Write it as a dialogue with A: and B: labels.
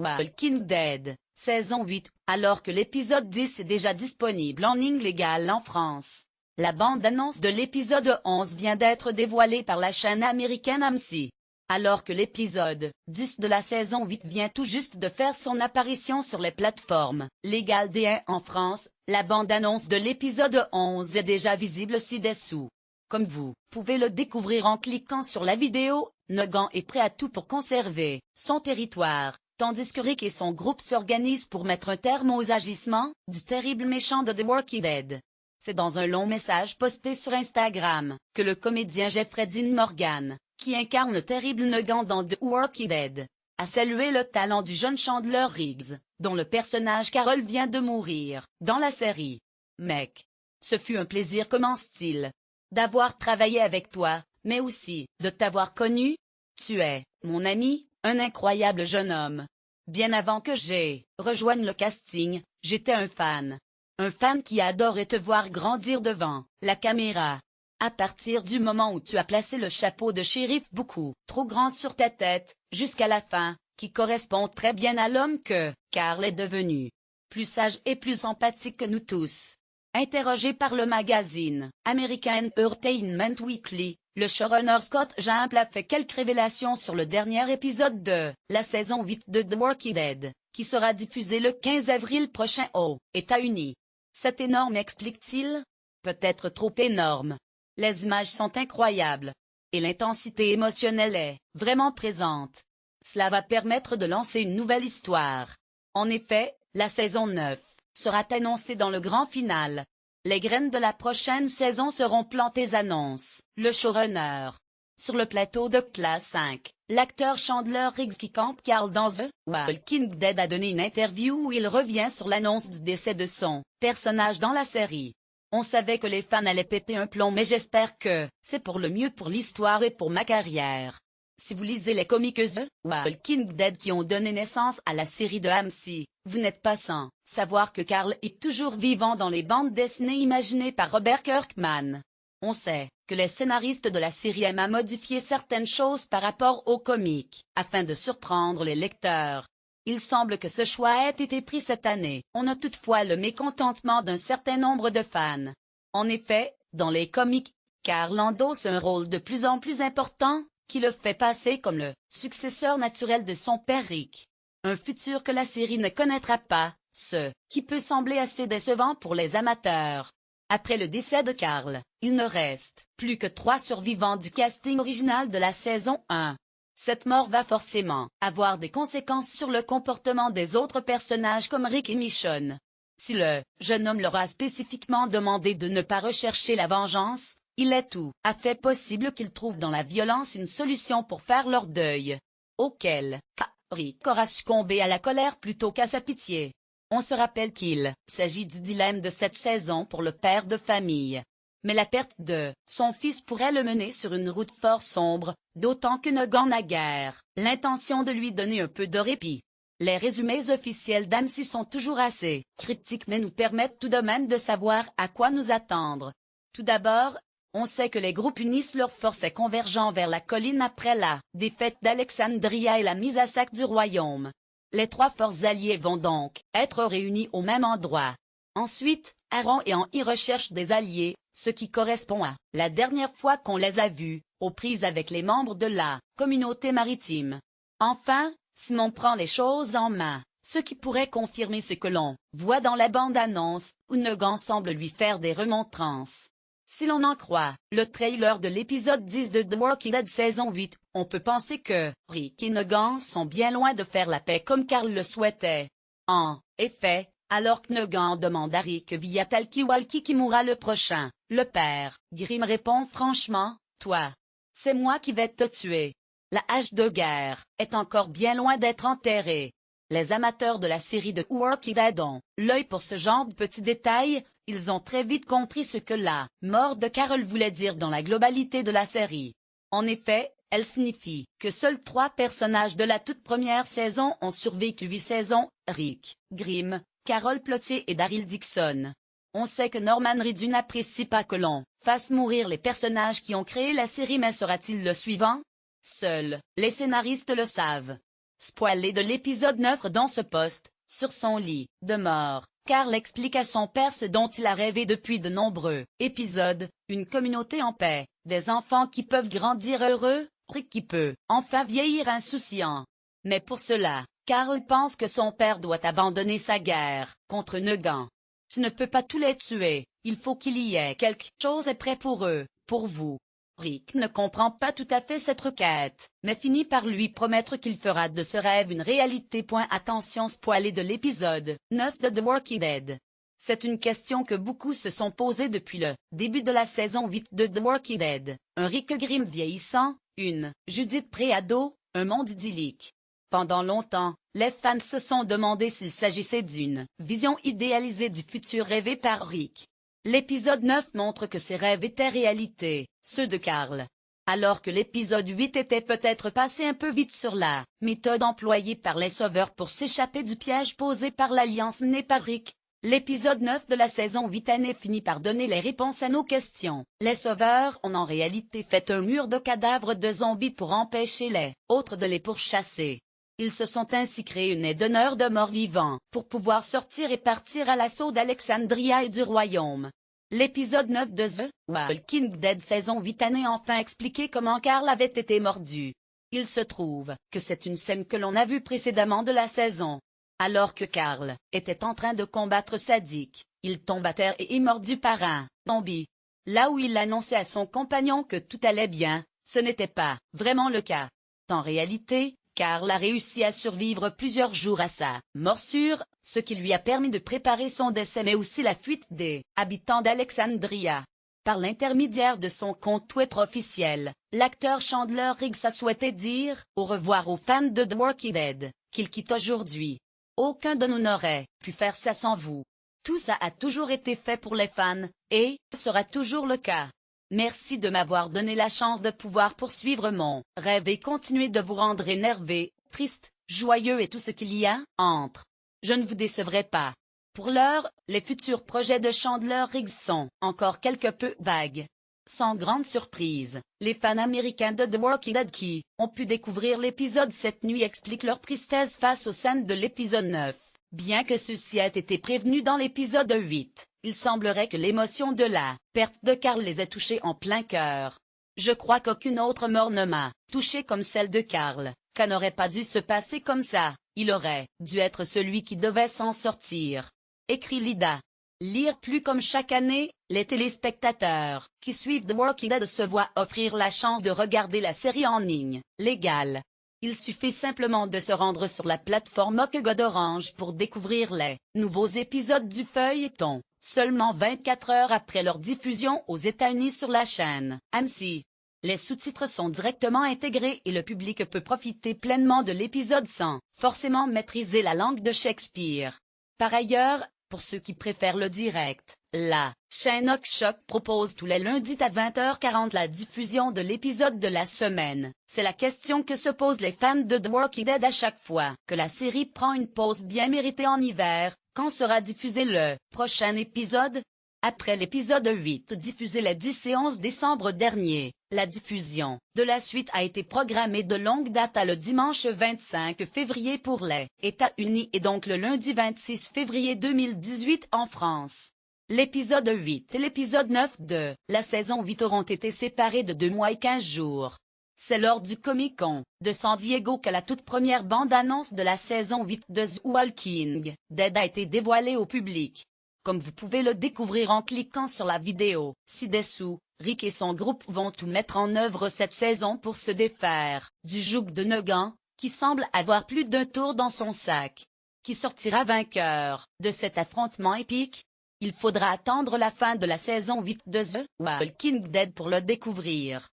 A: Walking Dead, saison 8, alors que l'épisode 10 est déjà disponible en illégal en France. La bande-annonce de l'épisode 11 vient d'être dévoilée par la chaîne américaine AMC. Alors que l'épisode 10 de la saison 8 vient tout juste de faire son apparition sur les plateformes légales D1 en France, la bande-annonce de l'épisode 11 est déjà visible ci-dessous. Comme vous pouvez le découvrir en cliquant sur la vidéo, Negan est prêt à tout pour conserver son territoire, tandis que Rick et son groupe s'organisent pour mettre un terme aux agissements du terrible méchant de The Walking Dead. C'est dans un long message posté sur Instagram que le comédien Jeffrey Dean Morgan, qui incarne le terrible Negan dans The Walking Dead, a salué le talent du jeune Chandler Riggs, dont le personnage Carol vient de mourir dans la série. Mec, ce fut un plaisir, commence-t-il, d'avoir travaillé avec toi, mais aussi de t'avoir connu. Tu es, mon ami, un incroyable jeune homme. Bien avant que j'ai rejoigne le casting, j'étais un fan. Un fan qui adorait te voir grandir devant la caméra. À partir du moment où tu as placé le chapeau de shérif beaucoup trop grand sur ta tête, jusqu'à la fin, qui correspond très bien à l'homme que Carl est devenu. Plus sage et plus empathique que nous tous. Interrogé par le magazine American Entertainment Weekly, le showrunner Scott Gimple a fait quelques révélations sur le dernier épisode de la saison 8 de The Walking Dead, qui sera diffusé le 15 avril prochain aux États-Unis. C'est énorme, explique-t-il. Peut-être trop énorme. Les images sont incroyables. Et l'intensité émotionnelle est vraiment présente. Cela va permettre de lancer une nouvelle histoire. En effet, la saison 9 sera annoncée dans le grand final. Les graines de la prochaine saison seront plantées, annonce le showrunner. Sur le plateau de Class 5, l'acteur Chandler Riggs qui campe Carl dans The Walking Dead a donné une interview où il revient sur l'annonce du décès de son personnage dans la série. On savait que les fans allaient péter un plomb, mais j'espère que c'est pour le mieux pour l'histoire et pour ma carrière. Si vous lisez les comics The Walking Dead qui ont donné naissance à la série de AMC, vous n'êtes pas sans savoir que Carl est toujours vivant dans les bandes dessinées imaginées par Robert Kirkman. On sait que les scénaristes de la série aiment à modifier certaines choses par rapport aux comics, afin de surprendre les lecteurs. Il semble que ce choix ait été pris cette année. On a toutefois le mécontentement d'un certain nombre de fans. En effet, dans les comics, Carl endosse un rôle de plus en plus important, qui le fait passer comme le successeur naturel de son père Rick. Un futur que la série ne connaîtra pas, ce qui peut sembler assez décevant pour les amateurs. Après le décès de Carl, il ne reste plus que 3 survivants du casting original de la saison 1. Cette mort va forcément avoir des conséquences sur le comportement des autres personnages comme Rick et Michonne. Si le jeune homme leur a spécifiquement demandé de ne pas rechercher la vengeance, il est tout à fait possible qu'ils trouvent dans la violence une solution pour faire leur deuil. Auquel cas, Rick aura succombé à la colère plutôt qu'à sa pitié. On se rappelle qu'il s'agit du dilemme de cette saison pour le père de famille. Mais la perte de son fils pourrait le mener sur une route fort sombre, d'autant que Negan n'a guère l'intention de lui donner un peu de répit. Les résumés officiels d'AMC sont toujours assez cryptiques mais nous permettent tout de même de savoir à quoi nous attendre. Tout d'abord, on sait que les groupes unissent leurs forces et convergent vers la colline après la défaite d'Alexandria et la mise à sac du royaume. Les 3 forces alliées vont donc être réunies au même endroit. Ensuite, Aaron et An y recherchent des alliés, ce qui correspond à la dernière fois qu'on les a vus, aux prises avec les membres de la communauté maritime. Enfin, Simon prend les choses en main, ce qui pourrait confirmer ce que l'on voit dans la bande-annonce, où Negan semble lui faire des remontrances. Si l'on en croit le trailer de l'épisode 10 de The Walking Dead saison 8, on peut penser que Rick et Negan sont bien loin de faire la paix comme Carl le souhaitait. En effet, alors que Negan demande à Rick via talkie-walkie qui mourra le prochain, le père Grimm répond franchement, « Toi, c'est moi qui vais te tuer. » La hache de guerre est encore bien loin d'être enterrée. Les amateurs de la série de Walking Dead ont l'œil pour ce genre de petits détails. Ils ont très vite compris ce que la mort de Carol voulait dire dans la globalité de la série. En effet, elle signifie que seuls 3 personnages de la toute première saison ont survécu 8 saisons, Rick, Grimm, Carol Plotier et Daryl Dixon. On sait que Norman Reedus n'apprécie pas que l'on fasse mourir les personnages qui ont créé la série, mais sera-t-il le suivant? Seuls les scénaristes le savent. spoilé de l'épisode 9 dans ce post, sur son lit de mort. Carl explique à son père ce dont il a rêvé depuis de nombreux épisodes, une communauté en paix, des enfants qui peuvent grandir heureux, Rick qui peut enfin vieillir insouciant. Mais pour cela, Carl pense que son père doit abandonner sa guerre contre Negan. Tu ne peux pas tous les tuer, il faut qu'il y ait quelque chose est prêt pour eux, pour vous. Rick ne comprend pas tout à fait cette requête, mais finit par lui promettre qu'il fera de ce rêve une réalité. Attention spoilé de l'épisode 9 de The Walking Dead. C'est une question que beaucoup se sont posées depuis le début de la saison 8 de The Walking Dead. Un Rick Grimm vieillissant, une Judith pré-ado, un monde idyllique. Pendant longtemps, les fans se sont demandé s'il s'agissait d'une vision idéalisée du futur rêvé par Rick. L'épisode 9 montre que ses rêves étaient réalité, ceux de Carl. Alors que l'épisode 8 était peut-être passé un peu vite sur la méthode employée par les sauveurs pour s'échapper du piège posé par l'Alliance menée par Rick, l'épisode 9 de la saison 8 année finit par donner les réponses à nos questions. Les sauveurs ont en réalité fait un mur de cadavres de zombies pour empêcher les autres de les pourchasser. Ils se sont ainsi créés une aide d'honneur de morts vivants, pour pouvoir sortir et partir à l'assaut d'Alexandria et du royaume. L'épisode 9 de The Walking Dead saison 8 année enfin expliqué comment Carl avait été mordu. Il se trouve que c'est une scène que l'on a vue précédemment de la saison. Alors que Carl était en train de combattre Sadik, il tombe à terre et est mordu par un zombie. Là où il annonçait à son compagnon que tout allait bien, ce n'était pas vraiment le cas. En réalité, Carl a réussi à survivre plusieurs jours à sa morsure, ce qui lui a permis de préparer son décès mais aussi la fuite des habitants d'Alexandria. Par l'intermédiaire de son compte Twitter officiel, l'acteur Chandler Riggs a souhaité dire au revoir aux fans de The Walking Dead, qu'il quitte aujourd'hui. Aucun de nous n'aurait pu faire ça sans vous. Tout ça a toujours été fait pour les fans, et sera toujours le cas. Merci de m'avoir donné la chance de pouvoir poursuivre mon rêve et continuer de vous rendre énervé, triste, joyeux et tout ce qu'il y a entre. Je ne vous décevrai pas. Pour l'heure, les futurs projets de Chandler Riggs sont encore quelque peu vagues. Sans grande surprise, les fans américains de The Walking Dead qui ont pu découvrir l'épisode cette nuit expliquent leur tristesse face aux scènes de l'épisode 9. Bien que ceci ait été prévenu dans l'épisode 8, il semblerait que l'émotion de la perte de Carl les ait touchés en plein cœur. Je crois qu'aucune autre mort ne m'a touché comme celle de Carl, ça n'aurait pas dû se passer comme ça, il aurait dû être celui qui devait s'en sortir. Écrit Lida. Lire plus comme chaque année, les téléspectateurs qui suivent The Walking Dead se voient offrir la chance de regarder la série en ligne, légale. Il suffit simplement de se rendre sur la plateforme OK-Go d'Orange pour découvrir les nouveaux épisodes du feuilleton, seulement 24 heures après leur diffusion aux États-Unis sur la chaîne AMC. Les sous-titres sont directement intégrés et le public peut profiter pleinement de l'épisode sans forcément maîtriser la langue de Shakespeare. Par ailleurs, pour ceux qui préfèrent le direct, la chaîne OK-Shock propose tous les lundis à 20h40 la diffusion de l'épisode de la semaine. C'est la question que se posent les fans de The Walking Dead à chaque fois que la série prend une pause bien méritée en hiver. Quand sera diffusé le prochain épisode? Après l'épisode 8 diffusé le 10 et 11 décembre dernier, la diffusion de la suite a été programmée de longue date à le dimanche 25 février pour les États-Unis et donc le lundi 26 février 2018 en France. L'épisode 8 et l'épisode 9 de la saison 8 auront été séparés de 2 mois et 15 jours. C'est lors du Comic-Con de San Diego que la toute première bande-annonce de la saison 8 de The Walking Dead a été dévoilée au public. Comme vous pouvez le découvrir en cliquant sur la vidéo ci-dessous, Rick et son groupe vont tout mettre en œuvre cette saison pour se défaire du joug de Negan, qui semble avoir plus d'un tour dans son sac. Qui sortira vainqueur de cet affrontement épique? Il faudra attendre la fin de la saison 8 de The Walking Dead pour le découvrir.